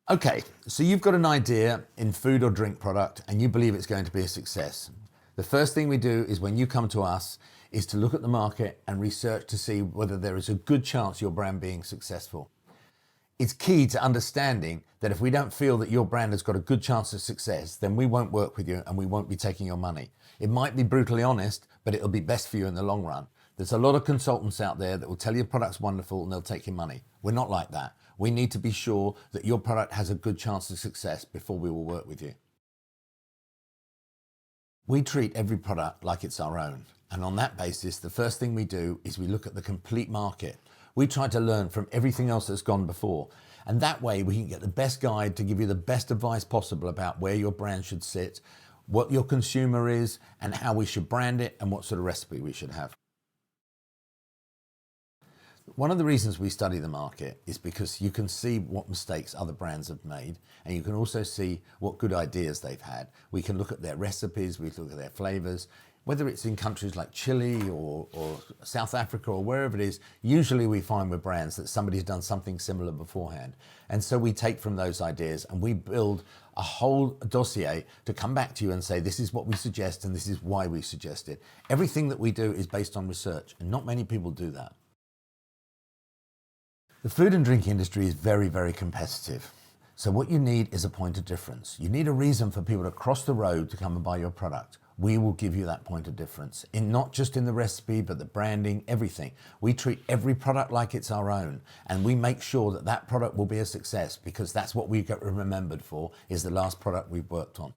Okay, so you've got an idea in food or drink product and you believe it's going to be a success. The first thing we do is when you come to us is to look at the market and research to see whether there is a good chance your brand being successful. It's key to understanding that if we don't feel that your brand has got a good chance of success, then we won't work with you and we won't be taking your money. It might be brutally honest, but it'll be best for you in the long run. There's a lot of consultants out there that will tell you your product's wonderful and they'll take your money. We're not like that. We need to be sure that your product has a good chance of success before we will work with you. We treat every product like it's our own. And on that basis, the first thing we do is we look at the complete market. We try to learn from everything else that's gone before. And that way we can get the best guide to give you the best advice possible about where your brand should sit, what your consumer is, and how we should brand it, and what sort of recipe we should have. One of the reasons we study the market is because you can see what mistakes other brands have made, and you can also see what good ideas they've had. We can look at their recipes, we look at their flavors, whether it's in countries like Chile or South Africa or wherever it is. Usually we find with brands that somebody's done something similar beforehand. And so we take from those ideas and we build a whole dossier to come back to you and say, this is what we suggest and this is why we suggest it. Everything that we do is based on research, and not many people do that. The food and drink industry is very, very competitive. So what you need is a point of difference. You need a reason for people to cross the road to come and buy your product. We will give you that point of difference, in not just in the recipe, but the branding, everything. We treat every product like it's our own, and we make sure that that product will be a success, because that's what we get remembered for, is the last product we've worked on.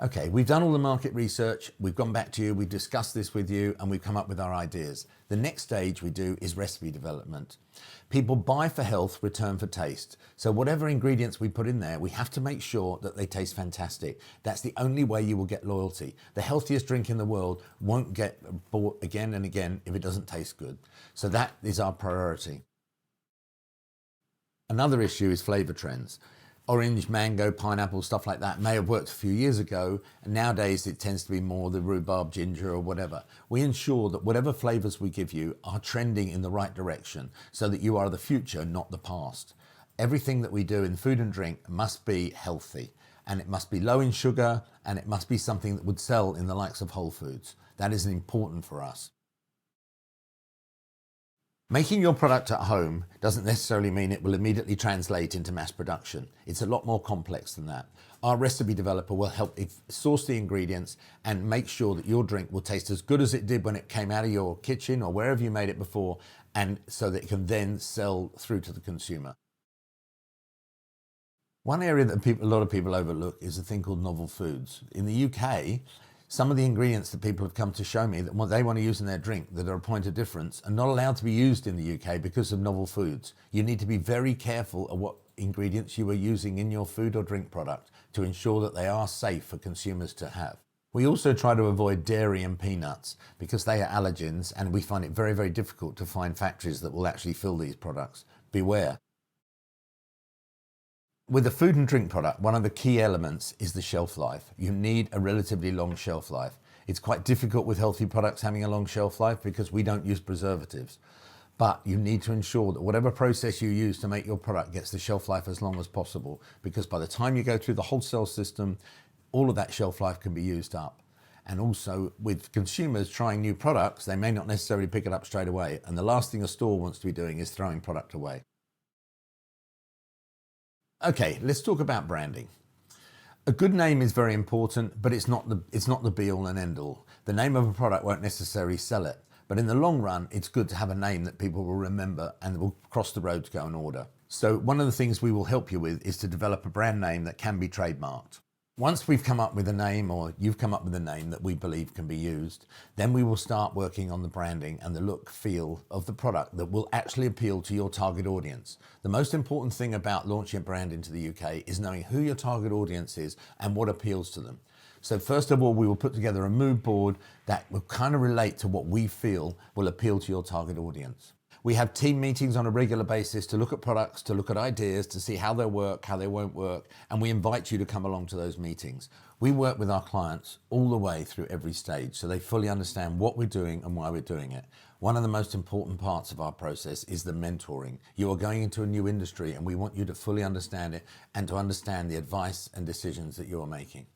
Okay, we've done all the market research, we've gone back to you, we've discussed this with you, and we've come up with our ideas. The next stage we do is recipe development. People buy for health, return for taste. So whatever ingredients we put in there, we have to make sure that they taste fantastic. That's the only way you will get loyalty. The healthiest drink in the world won't get bought again and again if it doesn't taste good. So that is our priority. Another issue is flavor trends. Orange, mango, pineapple, stuff like that may have worked a few years ago, and nowadays it tends to be more the rhubarb, ginger, or whatever. We ensure that whatever flavors we give you are trending in the right direction, so that you are the future, not the past. Everything that we do in food and drink must be healthy, and it must be low in sugar, and it must be something that would sell in the likes of Whole Foods. That is important for us. Making your product at home doesn't necessarily mean it will immediately translate into mass production. It's a lot more complex than that. Our recipe developer will help source the ingredients and make sure that your drink will taste as good as it did when it came out of your kitchen or wherever you made it before, and so that it can then sell through to the consumer. One area that a lot of people overlook is a thing called novel foods. In the UK, some of the ingredients that people have come to show me that what they want to use in their drink that are a point of difference are not allowed to be used in the UK because of novel foods. You need to be very careful of what ingredients you are using in your food or drink product to ensure that they are safe for consumers to have. We also try to avoid dairy and peanuts because they are allergens, and we find it very, very difficult to find factories that will actually fill these products. Beware. With a food and drink product, one of the key elements is the shelf life. You need a relatively long shelf life. It's quite difficult with healthy products having a long shelf life because we don't use preservatives. But you need to ensure that whatever process you use to make your product gets the shelf life as long as possible, because by the time you go through the wholesale system, all of that shelf life can be used up. And also with consumers trying new products, they may not necessarily pick it up straight away. And the last thing a store wants to be doing is throwing product away. Okay, let's talk about branding. A good name is very important, but it's not the be all and end all. The name of a product won't necessarily sell it, but in the long run, it's good to have a name that people will remember and will cross the road to go and order. So one of the things we will help you with is to develop a brand name that can be trademarked. Once we've come up with a name, or you've come up with a name that we believe can be used, then we will start working on the branding and the look, feel of the product that will actually appeal to your target audience. The most important thing about launching a brand into the UK is knowing who your target audience is and what appeals to them. So first of all, we will put together a mood board that will kind of relate to what we feel will appeal to your target audience. We have team meetings on a regular basis to look at products, to look at ideas, to see how they'll work, how they won't work, and we invite you to come along to those meetings. We work with our clients all the way through every stage so they fully understand what we're doing and why we're doing it. One of the most important parts of our process is the mentoring. You are going into a new industry and we want you to fully understand it and to understand the advice and decisions that you are making.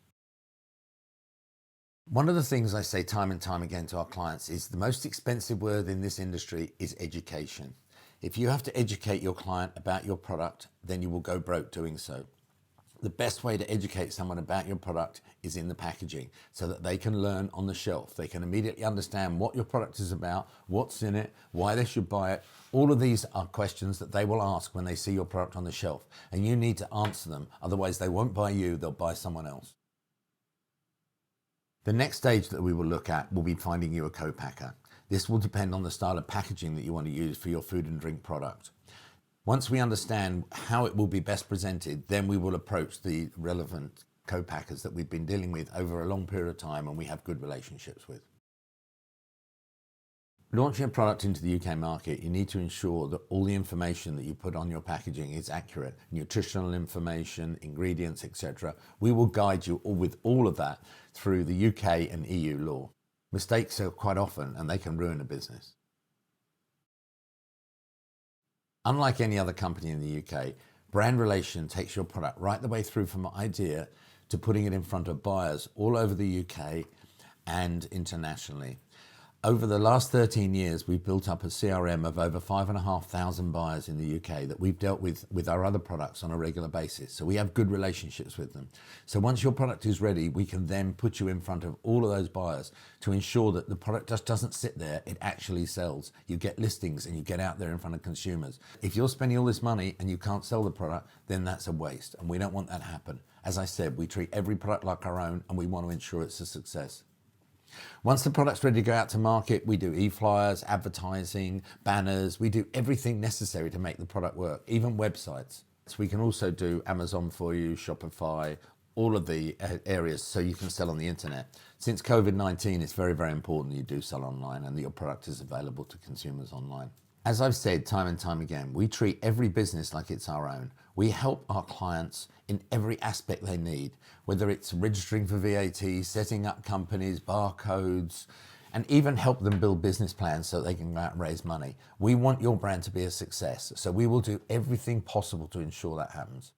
One of the things I say time and time again to our clients is the most expensive word in this industry is education. If you have to educate your client about your product, then you will go broke doing so. The best way to educate someone about your product is in the packaging so that they can learn on the shelf. They can immediately understand what your product is about, what's in it, why they should buy it. All of these are questions that they will ask when they see your product on the shelf, and you need to answer them. Otherwise, they won't buy you, they'll buy someone else. The next stage that we will look at will be finding you a co-packer. This will depend on the style of packaging that you want to use for your food and drink product. Once we understand how it will be best presented, then we will approach the relevant co-packers that we've been dealing with over a long period of time and we have good relationships with. Launching a product into the UK market, you need to ensure that all the information that you put on your packaging is accurate. Nutritional information, ingredients, etc. We will guide you with all of that through the UK and EU law. Mistakes are quite often and they can ruin a business. Unlike any other company in the UK, brand relation takes your product right the way through from idea to putting it in front of buyers all over the UK and internationally. Over the last 13 years, we've built up a CRM of over 5,500 buyers in the UK that we've dealt with our other products on a regular basis. So we have good relationships with them. So once your product is ready, we can then put you in front of all of those buyers to ensure that the product just doesn't sit there, it actually sells. You get listings and you get out there in front of consumers. If you're spending all this money and you can't sell the product, then that's a waste. And we don't want that to happen. As I said, we treat every product like our own and we want to ensure it's a success. Once the product's ready to go out to market, we do e-flyers, advertising, banners. We do everything necessary to make the product work, even websites. So we can also do Amazon for you, Shopify, all of the areas so you can sell on the internet. Since COVID-19, it's very, very important that you do sell online and that your product is available to consumers online. As I've said time and time again, we treat every business like it's our own. We help our clients in every aspect they need, whether it's registering for VAT, setting up companies, barcodes, and even help them build business plans so they can go out and raise money. We want your brand to be a success, so we will do everything possible to ensure that happens.